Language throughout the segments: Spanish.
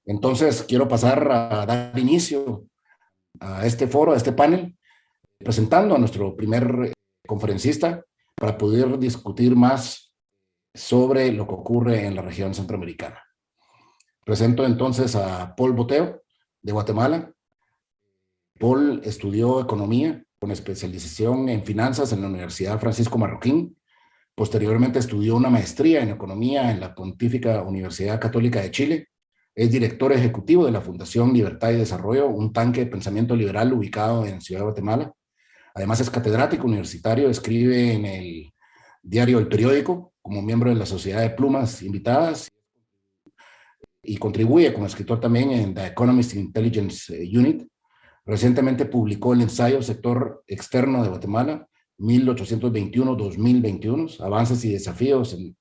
Entonces, quiero pasar a dar inicio a este foro, a este panel, presentando a nuestro primer conferencista para poder discutir más sobre lo que ocurre en la región centroamericana. Presento entonces a Paul Boteo, de Guatemala. Paul estudió economía con especialización en finanzas en la Universidad Francisco Marroquín. Posteriormente estudió una maestría en economía en la Pontífica Universidad Católica de Chile. Es director ejecutivo de la Fundación Libertad y Desarrollo, un tanque de pensamiento liberal ubicado en Ciudad de Guatemala. Además es catedrático universitario, escribe en el diario El Periódico como miembro de la Sociedad de Plumas Invitadas y contribuye como escritor también en The Economist Intelligence Unit. Recientemente publicó el ensayo Sector Externo de Guatemala, 1821-2021, Avances y Desafíos en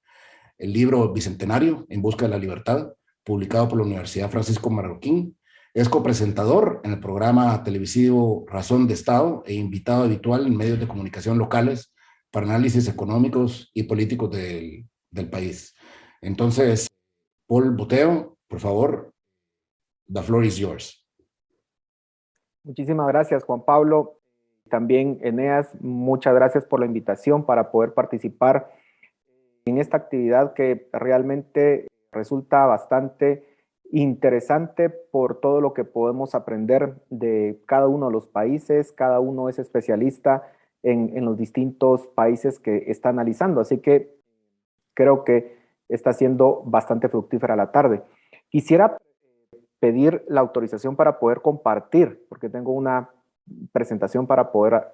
el libro Bicentenario, En Busca de la Libertad, publicado por la Universidad Francisco Marroquín. Es copresentador en el programa televisivo Razón de Estado e invitado habitual en medios de comunicación locales para análisis económicos y políticos del país. Entonces, Paul Boteo, por favor, the floor is yours. Muchísimas gracias, Juan Pablo. También, Eneas, muchas gracias por la invitación para poder participar en esta actividad que realmente resulta bastante interesante por todo lo que podemos aprender de cada uno de los países. Cada uno es especialista en los distintos países que está analizando, así que creo que está siendo bastante fructífera la tarde. Quisiera pedir la autorización para poder compartir, porque tengo una presentación para poder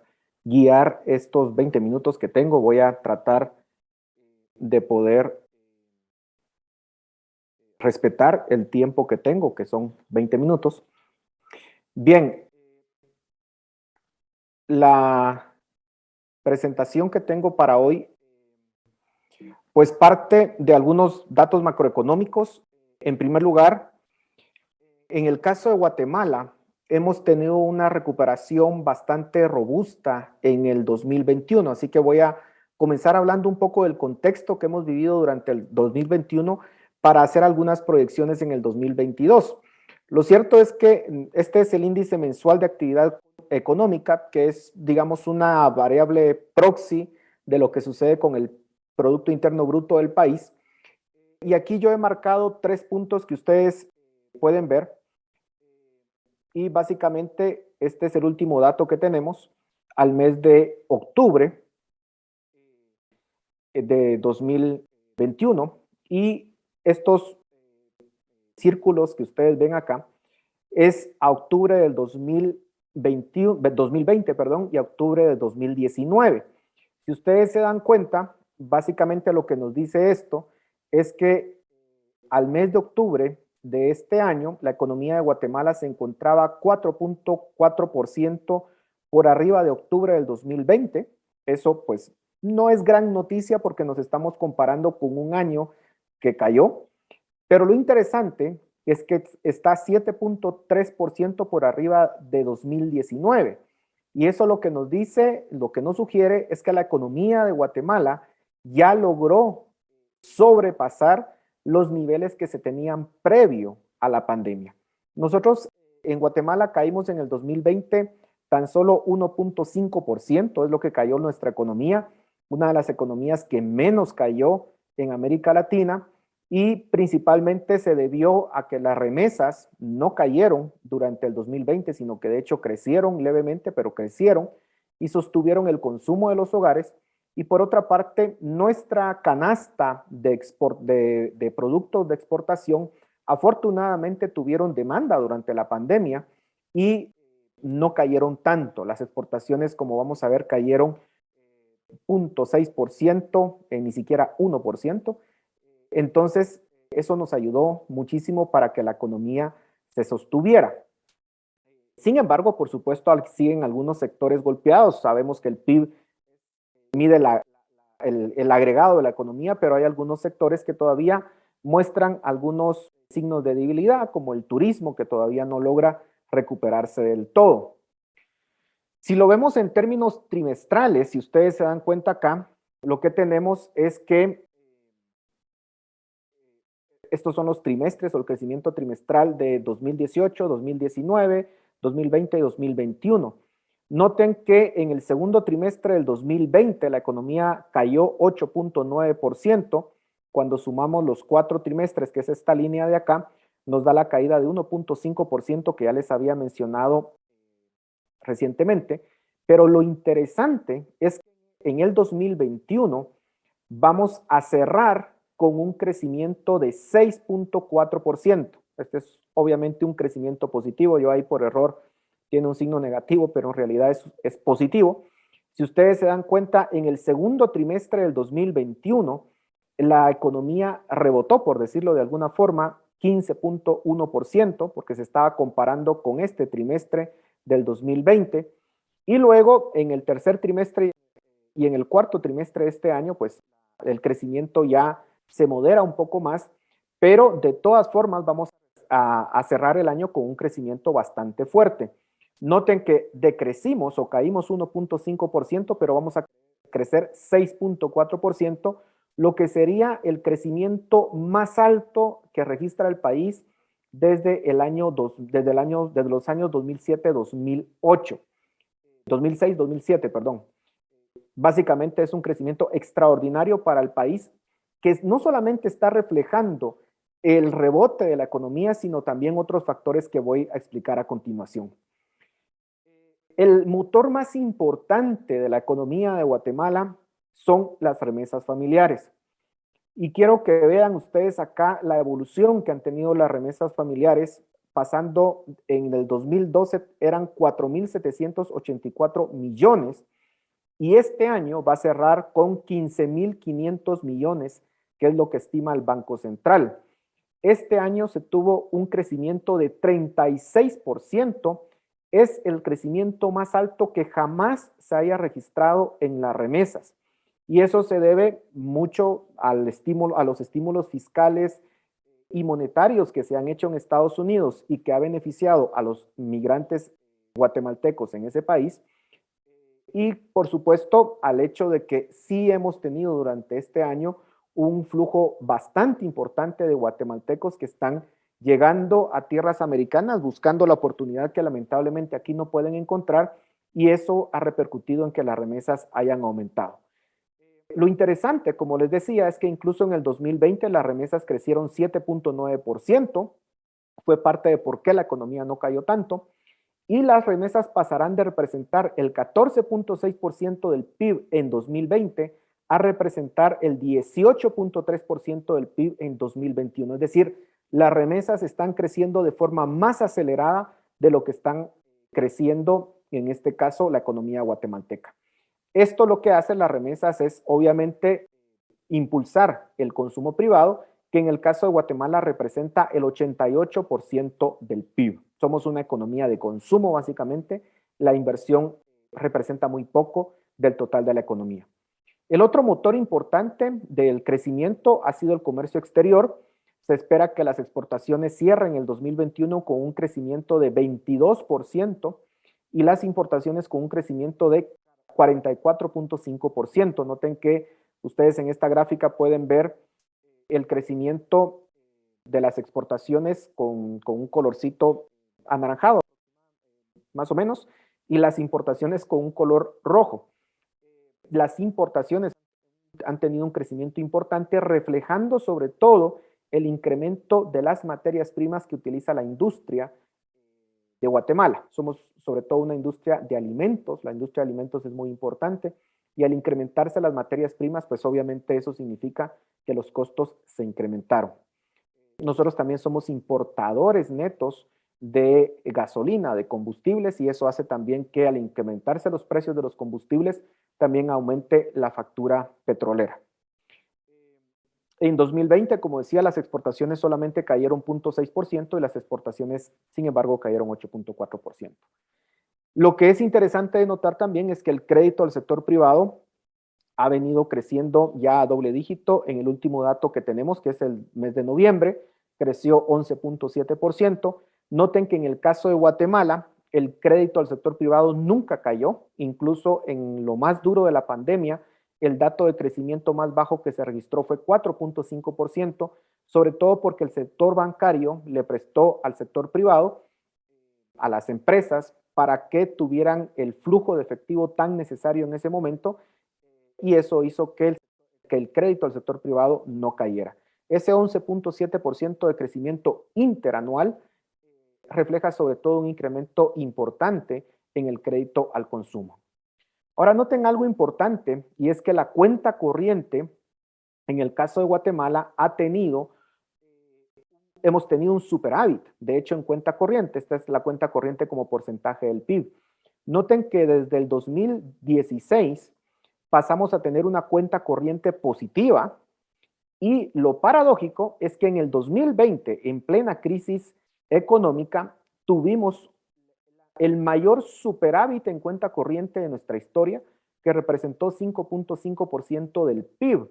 guiar estos 20 minutos que tengo. Voy a tratar de poder respetar el tiempo que tengo, que son 20 minutos. Bien, la presentación que tengo para hoy, pues parte de algunos datos macroeconómicos. En primer lugar, en el caso de Guatemala, hemos tenido una recuperación bastante robusta en el 2021, así que voy a comenzar hablando un poco del contexto que hemos vivido durante el 2021 para hacer algunas proyecciones en el 2022. Lo cierto es que este es el índice mensual de actividad económica, que es, digamos, una variable proxy de lo que sucede con el Producto Interno Bruto del país. Y aquí yo he marcado 3 puntos que ustedes pueden ver. Y básicamente este es el último dato que tenemos al mes de octubre de 2021. Y estos círculos que ustedes ven acá es a octubre del 2020, perdón, y a octubre del 2019. Si ustedes se dan cuenta, básicamente lo que nos dice esto es que al mes de octubre de este año, la economía de Guatemala se encontraba 4.4% por arriba de octubre del 2020. Eso pues no es gran noticia porque nos estamos comparando con un año que cayó, pero lo interesante es que está 7.3% por arriba de 2019. Y eso lo que nos dice, lo que nos sugiere es que la economía de Guatemala ya logró sobrepasar los niveles que se tenían previo a la pandemia. Nosotros en Guatemala caímos en el 2020 tan solo 1.5%, es lo que cayó nuestra economía, una de las economías que menos cayó en América Latina, y principalmente se debió a que las remesas no cayeron durante el 2020, sino que de hecho crecieron levemente, pero crecieron y sostuvieron el consumo de los hogares. Y por otra parte, nuestra canasta de productos de exportación afortunadamente tuvieron demanda durante la pandemia y no cayeron tanto. Las exportaciones, como vamos a ver, cayeron 0.6%, ni siquiera 1%. Entonces, eso nos ayudó muchísimo para que la economía se sostuviera. Sin embargo, por supuesto, siguen algunos sectores golpeados. Sabemos que el PIB mide el agregado de la economía, pero hay algunos sectores que todavía muestran algunos signos de debilidad, como el turismo, que todavía no logra recuperarse del todo. Si lo vemos en términos trimestrales, si ustedes se dan cuenta acá, lo que tenemos es que estos son los trimestres o el crecimiento trimestral de 2018, 2019, 2020 y 2021. Noten que en el segundo trimestre del 2020 la economía cayó 8.9%. Cuando sumamos los 4 trimestres, que es esta línea de acá, nos da la caída de 1.5% que ya les había mencionado recientemente. Pero lo interesante es que en el 2021 vamos a cerrar con un crecimiento de 6.4%. Este es obviamente un crecimiento positivo. Yo ahí por error tiene un signo negativo, pero en realidad es positivo. Si ustedes se dan cuenta, en el segundo trimestre del 2021, la economía rebotó, por decirlo de alguna forma, 15.1%, porque se estaba comparando con este trimestre del 2020. Y luego, en el tercer trimestre y en el cuarto trimestre de este año, pues el crecimiento ya se modera un poco más, pero de todas formas vamos a cerrar el año con un crecimiento bastante fuerte. Noten que decrecimos o caímos 1.5%, pero vamos a crecer 6.4%, lo que sería el crecimiento más alto que registra el país desde los años 2007-2008. 2006-2007, perdón. Básicamente es un crecimiento extraordinario para el país que no solamente está reflejando el rebote de la economía, sino también otros factores que voy a explicar a continuación. El motor más importante de la economía de Guatemala son las remesas familiares. Y quiero que vean ustedes acá la evolución que han tenido las remesas familiares, pasando en el 2012 eran 4.784 millones y este año va a cerrar con 15.500 millones, que es lo que estima el Banco Central. Este año se tuvo un crecimiento de 36%, es el crecimiento más alto que jamás se haya registrado en las remesas. Y eso se debe mucho a los estímulos fiscales y monetarios que se han hecho en Estados Unidos y que ha beneficiado a los migrantes guatemaltecos en ese país. Y por supuesto al hecho de que sí hemos tenido durante este año un flujo bastante importante de guatemaltecos que están llegando a tierras americanas buscando la oportunidad que lamentablemente aquí no pueden encontrar, y eso ha repercutido en que las remesas hayan aumentado. Lo interesante, como les decía, es que incluso en el 2020 las remesas crecieron 7.9%, fue parte de por qué la economía no cayó tanto, y las remesas pasarán de representar el 14.6% del PIB en 2020 a representar el 18.3% del PIB en 2021. Es decir, las remesas están creciendo de forma más acelerada de lo que están creciendo, en este caso, la economía guatemalteca. Esto lo que hace las remesas es, obviamente, impulsar el consumo privado, que en el caso de Guatemala representa el 88% del PIB. Somos una economía de consumo, básicamente. La inversión representa muy poco del total de la economía. El otro motor importante del crecimiento ha sido el comercio exterior. Se espera que las exportaciones cierren el 2021 con un crecimiento de 22% y las importaciones con un crecimiento de 44.5%. Noten que ustedes en esta gráfica pueden ver el crecimiento de las exportaciones con un colorcito anaranjado, más o menos, y las importaciones con un color rojo. Las importaciones han tenido un crecimiento importante, reflejando sobre todo el incremento de las materias primas que utiliza la industria de Guatemala. Somos sobre todo una industria de alimentos, la industria de alimentos es muy importante, y al incrementarse las materias primas, pues obviamente eso significa que los costos se incrementaron. Nosotros también somos importadores netos de gasolina, de combustibles, y eso hace también que al incrementarse los precios de los combustibles, también aumente la factura petrolera. En 2020, como decía, las exportaciones solamente cayeron 0.6% y las exportaciones, sin embargo, cayeron 8.4%. Lo que es interesante de notar también es que el crédito al sector privado ha venido creciendo ya a doble dígito. En el último dato que tenemos, que es el mes de noviembre, creció 11.7%. Noten que en el caso de Guatemala, el crédito al sector privado nunca cayó, incluso en lo más duro de la pandemia, el dato de crecimiento más bajo que se registró fue 4.5%, sobre todo porque el sector bancario le prestó al sector privado, a las empresas, para que tuvieran el flujo de efectivo tan necesario en ese momento, y eso hizo que el crédito al sector privado no cayera. Ese 11.7% de crecimiento interanual refleja sobre todo un incremento importante en el crédito al consumo. Ahora noten algo importante, y es que la cuenta corriente, en el caso de Guatemala, hemos tenido un superávit. De hecho, en cuenta corriente, esta es la cuenta corriente como porcentaje del PIB. Noten que desde el 2016 pasamos a tener una cuenta corriente positiva, y lo paradójico es que en el 2020, en plena crisis económica, tuvimos el mayor superávit en cuenta corriente de nuestra historia, que representó 5.5% del PIB.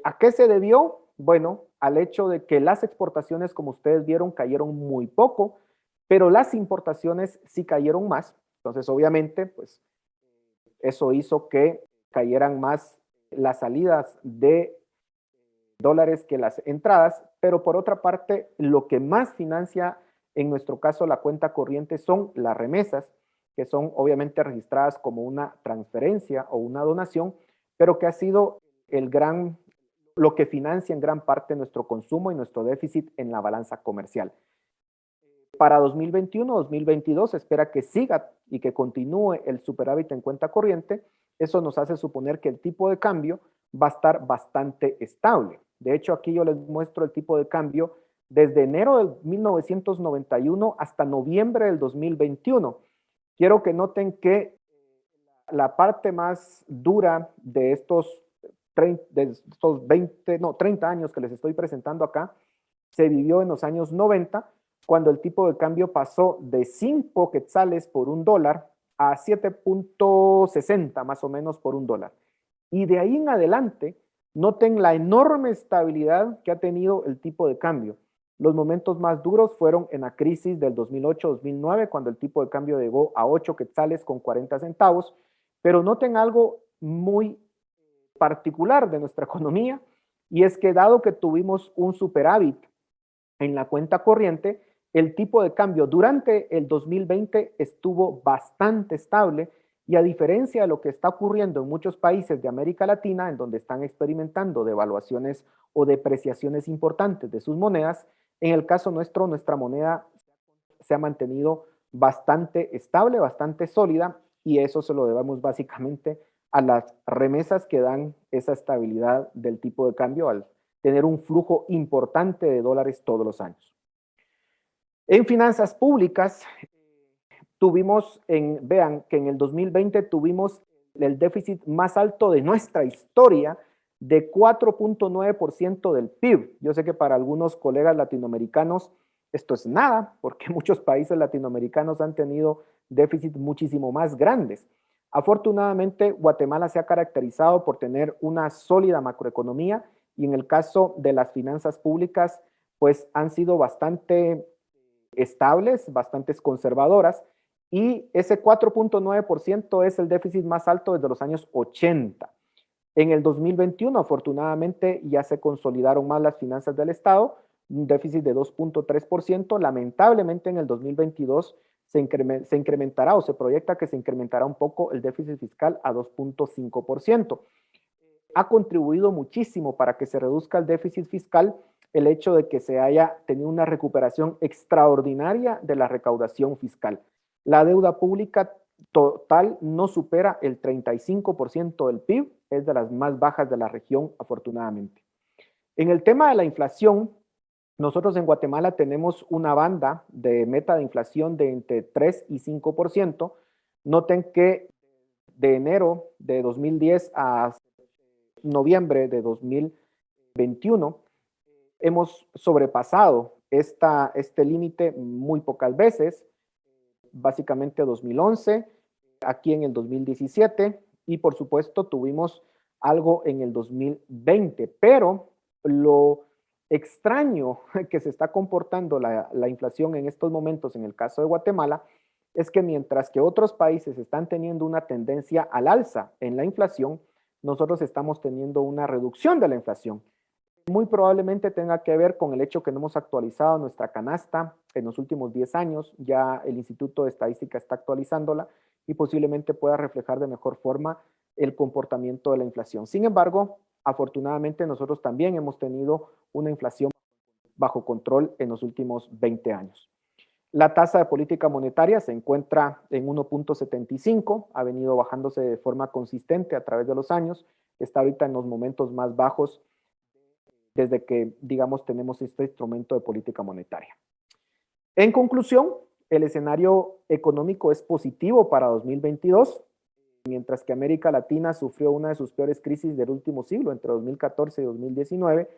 ¿A qué se debió? Bueno, al hecho de que las exportaciones, como ustedes vieron, cayeron muy poco, pero las importaciones sí cayeron más. Entonces, obviamente, pues eso hizo que cayeran más las salidas de dólares que las entradas, pero por otra parte, lo que más financia en nuestro caso la cuenta corriente son las remesas, que son obviamente registradas como una transferencia o una donación, pero que ha sido lo que financia en gran parte nuestro consumo y nuestro déficit en la balanza comercial. Para 2021-2022 se espera que siga y que continúe el superávit en cuenta corriente. Eso nos hace suponer que el tipo de cambio va a estar bastante estable. De hecho, aquí yo les muestro el tipo de cambio desde enero de 1991 hasta noviembre del 2021. Quiero que noten que la parte más dura de estos 30 años que les estoy presentando acá se vivió en los años 90, cuando el tipo de cambio pasó de 5 quetzales por $1 a 7.60 más o menos por $1. Y de ahí en adelante, noten la enorme estabilidad que ha tenido el tipo de cambio. Los momentos más duros fueron en la crisis del 2008-2009, cuando el tipo de cambio llegó a 8 quetzales con 40 centavos. Pero noten algo muy particular de nuestra economía, y es que dado que tuvimos un superávit en la cuenta corriente, el tipo de cambio durante el 2020 estuvo bastante estable, y a diferencia de lo que está ocurriendo en muchos países de América Latina, en donde están experimentando devaluaciones o depreciaciones importantes de sus monedas, en el caso nuestro, nuestra moneda se ha mantenido bastante estable, bastante sólida, y eso se lo debemos básicamente a las remesas que dan esa estabilidad del tipo de cambio al tener un flujo importante de dólares todos los años. En finanzas públicas, vean que en el 2020 tuvimos el déficit más alto de nuestra historia, de 4.9% del PIB. Yo sé que para algunos colegas latinoamericanos esto es nada, porque muchos países latinoamericanos han tenido déficits muchísimo más grandes. Afortunadamente, Guatemala se ha caracterizado por tener una sólida macroeconomía, y en el caso de las finanzas públicas, pues han sido bastante estables, bastante conservadoras, y ese 4.9% es el déficit más alto desde los años 80. En el 2021, afortunadamente, ya se consolidaron más las finanzas del Estado, un déficit de 2.3%. Lamentablemente, en el 2022 se incrementará, o se proyecta que se incrementará un poco el déficit fiscal a 2.5%. Ha contribuido muchísimo para que se reduzca el déficit fiscal el hecho de que se haya tenido una recuperación extraordinaria de la recaudación fiscal. La deuda pública total no supera el 35% del PIB, es de las más bajas de la región, afortunadamente. En el tema de la inflación, nosotros en Guatemala tenemos una banda de meta de inflación de entre 3 y 5%. Noten que de enero de 2010 a noviembre de 2021 hemos sobrepasado este límite muy pocas veces, básicamente 2011, aquí en el 2017, y por supuesto tuvimos algo en el 2020, pero lo extraño que se está comportando la inflación en estos momentos en el caso de Guatemala es que mientras que otros países están teniendo una tendencia al alza en la inflación, nosotros estamos teniendo una reducción de la inflación. Muy probablemente tenga que ver con el hecho que no hemos actualizado nuestra canasta en los últimos 10 años. Ya el Instituto de Estadística está actualizándola y posiblemente pueda reflejar de mejor forma el comportamiento de la inflación. Sin embargo, afortunadamente nosotros también hemos tenido una inflación bajo control en los últimos 20 años. La tasa de política monetaria se encuentra en 1.75, ha venido bajándose de forma consistente a través de los años, está ahorita en los momentos más bajos desde que, digamos, tenemos este instrumento de política monetaria. En conclusión, el escenario económico es positivo para 2022, mientras que América Latina sufrió una de sus peores crisis del último siglo, entre 2014 y 2019,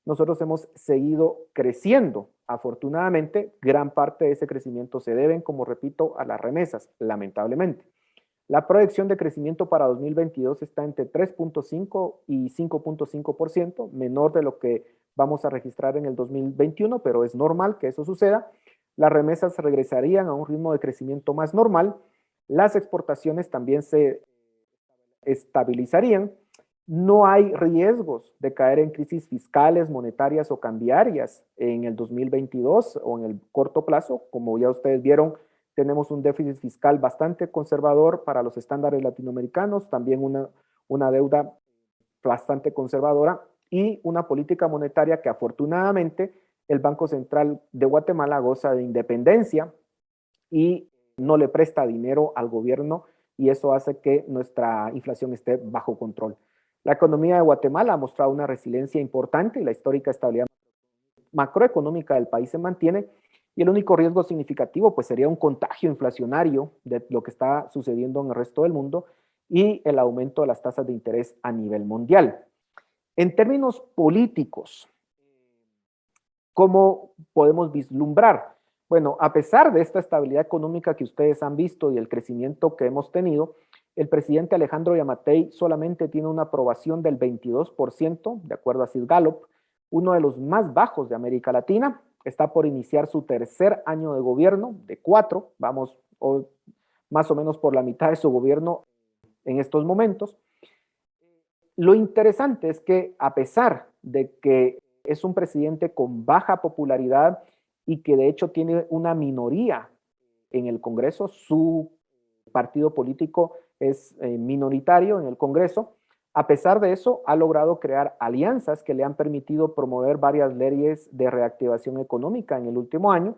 nosotros hemos seguido creciendo. Afortunadamente, gran parte de ese crecimiento se deben, como repito, a las remesas, lamentablemente. La proyección de crecimiento para 2022 está entre 3.5 y 5.5%, menor de lo que vamos a registrar en el 2021, pero es normal que eso suceda. Las remesas regresarían a un ritmo de crecimiento más normal. Las exportaciones también se estabilizarían. No hay riesgos de caer en crisis fiscales, monetarias o cambiarias en el 2022 o en el corto plazo. Como ya ustedes vieron, tenemos un déficit fiscal bastante conservador para los estándares latinoamericanos, también una deuda bastante conservadora y una política monetaria que afortunadamente el Banco Central de Guatemala goza de independencia y no le presta dinero al gobierno, y eso hace que nuestra inflación esté bajo control. La economía de Guatemala ha mostrado una resiliencia importante y la histórica estabilidad macroeconómica del país se mantiene, y el único riesgo significativo pues sería un contagio inflacionario de lo que está sucediendo en el resto del mundo y el aumento de las tasas de interés a nivel mundial. En términos políticos, ¿cómo podemos vislumbrar? Bueno, a pesar de esta estabilidad económica que ustedes han visto y el crecimiento que hemos tenido, el presidente Alejandro Yamatei solamente tiene una aprobación del 22%, de acuerdo a Sid Gallup, uno de los más bajos de América Latina. Está por iniciar su tercer año de gobierno, de 4, vamos más o menos por la mitad de su gobierno en estos momentos. Lo interesante es que a pesar de que es un presidente con baja popularidad y que de hecho tiene una minoría en el Congreso, su partido político es minoritario en el Congreso. A pesar de eso, ha logrado crear alianzas que le han permitido promover varias leyes de reactivación económica en el último año.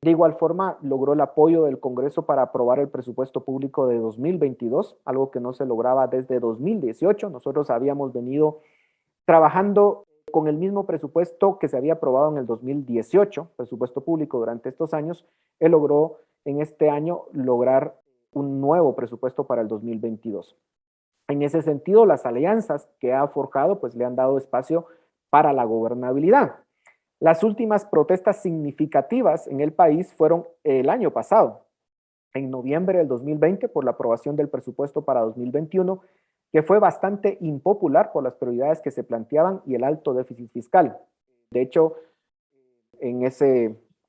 De igual forma, logró el apoyo del Congreso para aprobar el presupuesto público de 2022, algo que no se lograba desde 2018. Nosotros habíamos venido trabajando con el mismo presupuesto que se había aprobado en el 2018, presupuesto público durante estos años. Él logró en este año lograr un nuevo presupuesto para el 2022. En ese sentido, las alianzas que ha forjado pues le han dado espacio para la gobernabilidad. Las últimas protestas significativas en el país fueron el año pasado, en noviembre del 2020, por la aprobación del presupuesto para 2021, que fue bastante impopular por las prioridades que se planteaban y el alto déficit fiscal. De hecho,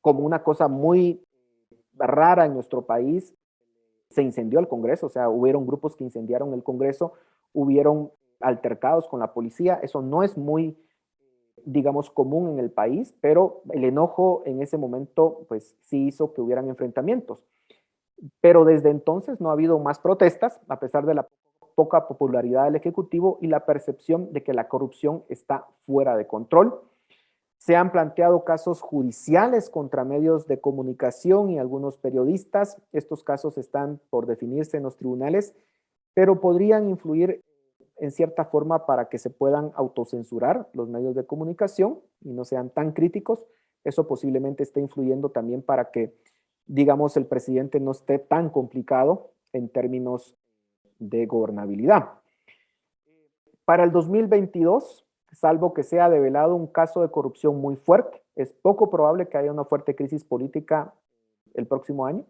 como una cosa muy rara en nuestro país, se incendió el Congreso, o sea, hubieron grupos que incendiaron el Congreso, hubieron altercados con la policía. Eso no es muy, digamos, común en el país, pero el enojo en ese momento, pues sí hizo que hubieran enfrentamientos. Pero desde entonces no ha habido más protestas, a pesar de la poca popularidad del Ejecutivo y la percepción de que la corrupción está fuera de control. Se han planteado casos judiciales contra medios de comunicación y algunos periodistas. Estos casos están por definirse en los tribunales, pero podrían influir en cierta forma para que se puedan autocensurar los medios de comunicación y no sean tan críticos. Eso posiblemente esté influyendo también para que, digamos, el presidente no esté tan complicado en términos de gobernabilidad. Para el 2022, salvo que sea develado un caso de corrupción muy fuerte, es poco probable que haya una fuerte crisis política el próximo año.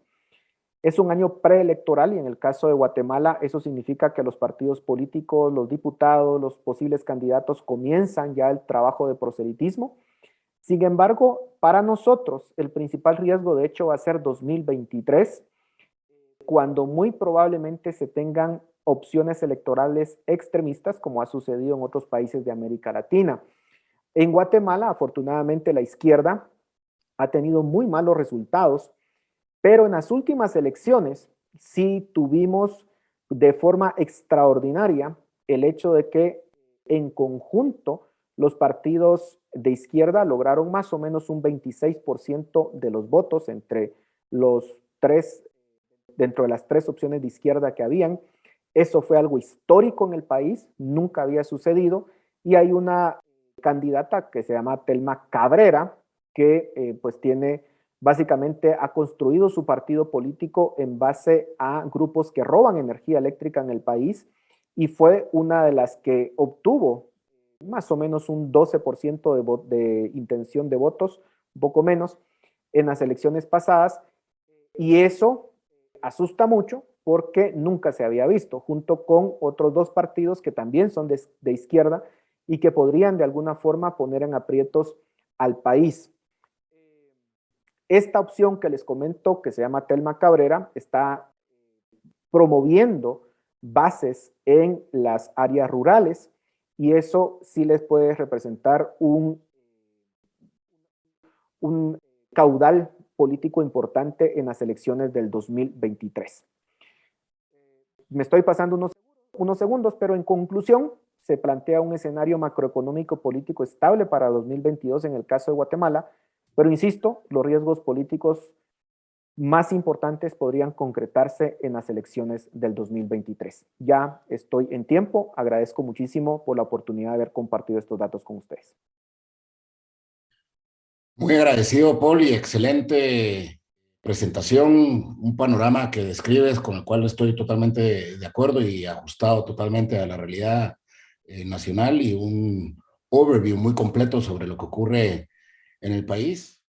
Es un año preelectoral y en el caso de Guatemala eso significa que los partidos políticos, los diputados, los posibles candidatos comienzan ya el trabajo de proselitismo. Sin embargo, para nosotros el principal riesgo de hecho va a ser 2023, cuando muy probablemente se tengan opciones electorales extremistas, como ha sucedido en otros países de América Latina. En Guatemala, afortunadamente, la izquierda ha tenido muy malos resultados, pero en las últimas elecciones sí tuvimos de forma extraordinaria el hecho de que en conjunto los partidos de izquierda lograron más o menos un 26% de los votos dentro de las tres opciones de izquierda que habían. Eso fue algo histórico en el país, nunca había sucedido, y hay una candidata que se llama Telma Cabrera, que pues básicamente ha construido su partido político en base a grupos que roban energía eléctrica en el país, y fue una de las que obtuvo más o menos un 12% de intención de votos, un poco menos, en las elecciones pasadas, y eso asusta mucho porque nunca se había visto, junto con otros dos partidos que también son de izquierda y que podrían de alguna forma poner en aprietos al país. Esta opción que les comento, que se llama Telma Cabrera, está promoviendo bases en las áreas rurales, y eso sí les puede representar un caudal político importante en las elecciones del 2023. Me estoy pasando unos segundos, pero en conclusión, se plantea un escenario macroeconómico político estable para 2022 en el caso de Guatemala, pero insisto, los riesgos políticos más importantes podrían concretarse en las elecciones del 2023. Ya estoy en tiempo, agradezco muchísimo por la oportunidad de haber compartido estos datos con ustedes. Muy agradecido, Paul, y excelente presentación, un panorama que describes con el cual estoy totalmente de acuerdo y ajustado totalmente a la realidad nacional, y un overview muy completo sobre lo que ocurre en el país.